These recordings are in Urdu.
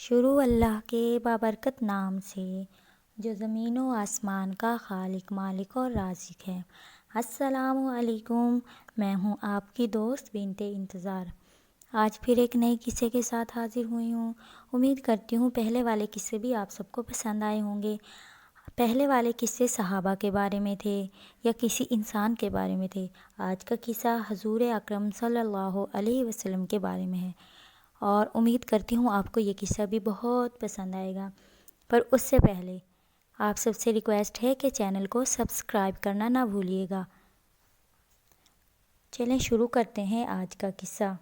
شروع اللہ کے بابرکت نام سے جو زمین و آسمان کا خالق، مالک اور رازق ہے۔ السلام علیکم، میں ہوں آپ کی دوست بنت انتظار۔ آج پھر ایک نئے قصے کے ساتھ حاضر ہوئی ہوں۔ امید کرتی ہوں پہلے والے قصے بھی آپ سب کو پسند آئے ہوں گے۔ پہلے والے قصے صحابہ کے بارے میں تھے یا کسی انسان کے بارے میں تھے۔ آج کا قصہ حضور اکرم صلی اللہ علیہ وسلم کے بارے میں ہے، اور امید کرتی ہوں آپ کو یہ قصہ بھی بہت پسند آئے گا۔ پر اس سے پہلے آپ سب سے ریکویسٹ ہے کہ چینل کو سبسکرائب کرنا نہ بھولیے گا۔ چلیں شروع کرتے ہیں آج کا قصہ۔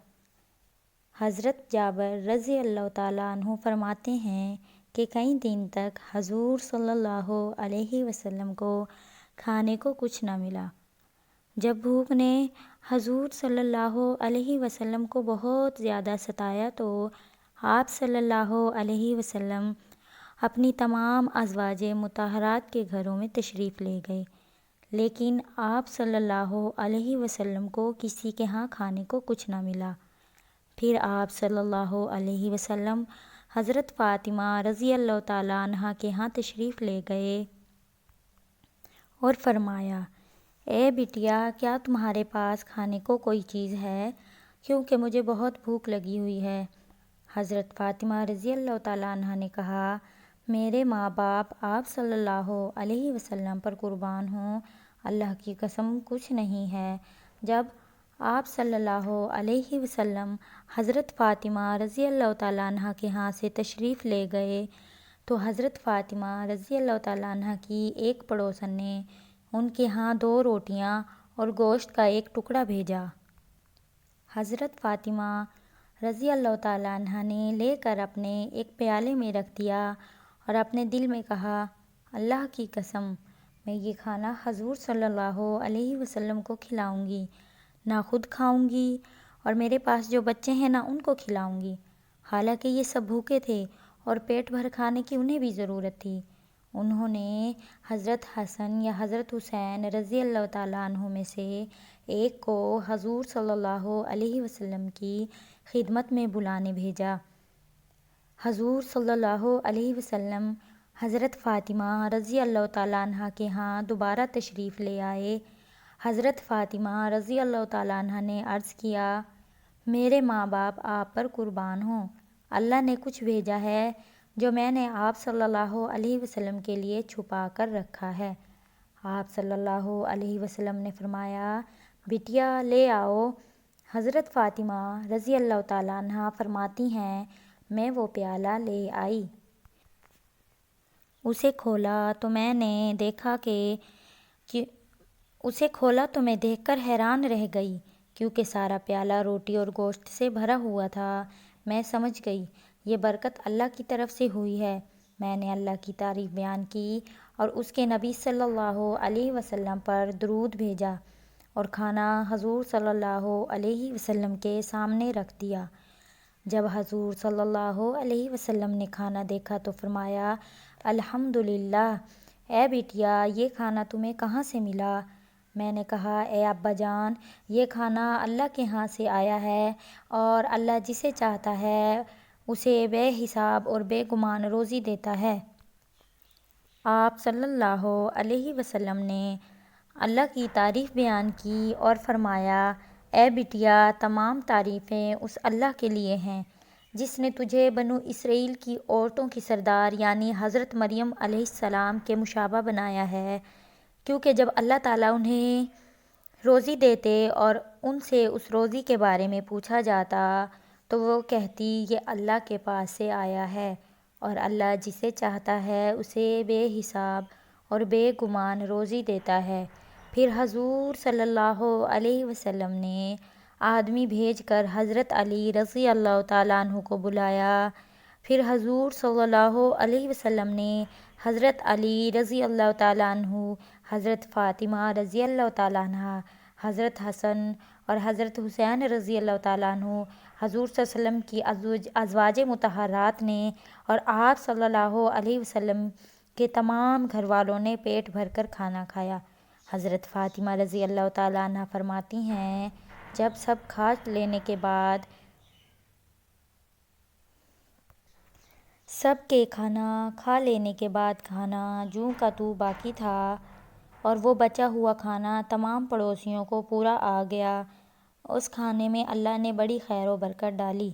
حضرت جابر رضی اللہ تعالیٰ عنہ فرماتے ہیں کہ کئی دن تک حضور صلی اللہ علیہ وسلم کو کھانے کو کچھ نہ ملا۔ جب بھوک نے حضور صلی اللہ علیہ وسلم کو بہت زیادہ ستایا تو آپ صلی اللہ علیہ وسلم اپنی تمام ازواج مطہرات کے گھروں میں تشریف لے گئے، لیکن آپ صلی اللہ علیہ وسلم کو کسی کے ہاں کھانے کو کچھ نہ ملا۔ پھر آپ صلی اللہ علیہ وسلم حضرت فاطمہ رضی اللہ تعالیٰ عنہ کے ہاں تشریف لے گئے اور فرمایا، اے بٹیا، کیا تمہارے پاس کھانے کو کوئی چیز ہے؟ کیونکہ مجھے بہت بھوک لگی ہوئی ہے۔ حضرت فاطمہ رضی اللہ تعالیٰ عنہ نے کہا، میرے ماں باپ آپ صلی اللہ علیہ وسلم پر قربان ہوں، اللہ کی قسم کچھ نہیں ہے۔ جب آپ صلی اللہ علیہ وسلم حضرت فاطمہ رضی اللہ تعالیٰ عنہ کے ہاں سے تشریف لے گئے تو حضرت فاطمہ رضی اللہ تعالیٰ عنہ کی ایک پڑوسن نے ان کے ہاں 2 روٹیاں اور گوشت کا ایک ٹکڑا بھیجا۔ حضرت فاطمہ رضی اللہ تعالیٰ عنہ نے لے کر اپنے ایک پیالے میں رکھ دیا اور اپنے دل میں کہا، اللہ کی قسم، میں یہ کھانا حضور صلی اللہ علیہ وسلم کو کھلاؤں گی، نہ خود کھاؤں گی اور میرے پاس جو بچے ہیں نہ ان کو کھلاؤں گی۔ حالانکہ یہ سب بھوکے تھے اور پیٹ بھر کھانے کی انہیں بھی ضرورت تھی۔ انہوں نے حضرت حسن یا حضرت حسین رضی اللہ تعالیٰ عنہ میں سے ایک کو حضور صلی اللہ علیہ وسلم کی خدمت میں بلانے بھیجا۔ حضور صلی اللہ علیہ وسلم حضرت فاطمہ رضی اللہ تعالیٰ عنہ کے ہاں دوبارہ تشریف لے آئے۔ حضرت فاطمہ رضی اللہ تعالیٰ عنہ نے عرض کیا، میرے ماں باپ آپ پر قربان ہوں، اللہ نے کچھ بھیجا ہے جو میں نے آپ صلی اللہ علیہ وسلم کے لیے چھپا کر رکھا ہے۔ آپ صلی اللہ علیہ وسلم نے فرمایا، بٹیا لے آؤ۔ حضرت فاطمہ رضی اللہ تعالیٰ عنہ فرماتی ہیں، میں وہ پیالہ لے آئی۔ اسے کھولا تو میں دیکھ کر حیران رہ گئی، کیونکہ سارا پیالہ روٹی اور گوشت سے بھرا ہوا تھا۔ میں سمجھ گئی یہ برکت اللہ کی طرف سے ہوئی ہے۔ میں نے اللہ کی تعریف بیان کی اور اس کے نبی صلی اللہ علیہ وسلم پر درود بھیجا اور کھانا حضور صلی اللہ علیہ وسلم کے سامنے رکھ دیا۔ جب حضور صلی اللہ علیہ وسلم نے کھانا دیکھا تو فرمایا، الحمدللہ، اے بیٹیا، یہ کھانا تمہیں کہاں سے ملا؟ میں نے کہا، اے ابا جان، یہ کھانا اللہ کے ہاں سے آیا ہے اور اللہ جسے چاہتا ہے اسے بے حساب اور بے گمان روزی دیتا ہے۔ آپ صلی اللہ علیہ وسلم نے اللہ کی تعریف بیان کی اور فرمایا، اے بٹیا، تمام تعریفیں اس اللہ کے لیے ہیں جس نے تجھے بنو اسرائیل کی عورتوں کی سردار یعنی حضرت مریم علیہ السلام کے مشابہ بنایا ہے، کیونکہ جب اللہ تعالیٰ انہیں روزی دیتے اور ان سے اس روزی کے بارے میں پوچھا جاتا تو وہ کہتی، یہ اللہ کے پاس سے آیا ہے اور اللہ جسے چاہتا ہے اسے بے حساب اور بے گمان روزی دیتا ہے۔ پھر حضور صلی اللہ علیہ وسلم نے آدمی بھیج کر حضرت علی رضی اللہ تعالیٰ عنہ کو بلایا۔ پھر حضور صلی اللہ علیہ وسلم نے حضرت علی رضی اللہ تعالیٰ عنہ، حضرت فاطمہ رضی اللہ تعالیٰ عنہ، حضرت حسن اور حضرت حسین رضی اللہ تعالیٰ عنہ، حضور صلی اللہ علیہ وسلم کی ازواج مطہرات نے اور آپ صلی اللہ علیہ وسلم کے تمام گھر والوں نے پیٹ بھر کر کھانا کھایا۔ حضرت فاطمہ رضی اللہ تعالیٰ عنہ فرماتی ہیں، جب سب کھا لینے کے بعد سب کے کھانا کھا لینے کے بعد کھانا جوں کا توں باقی تھا اور وہ بچا ہوا کھانا تمام پڑوسیوں کو پورا آ گیا۔ اس کھانے میں اللہ نے بڑی خیر و برکت ڈالی۔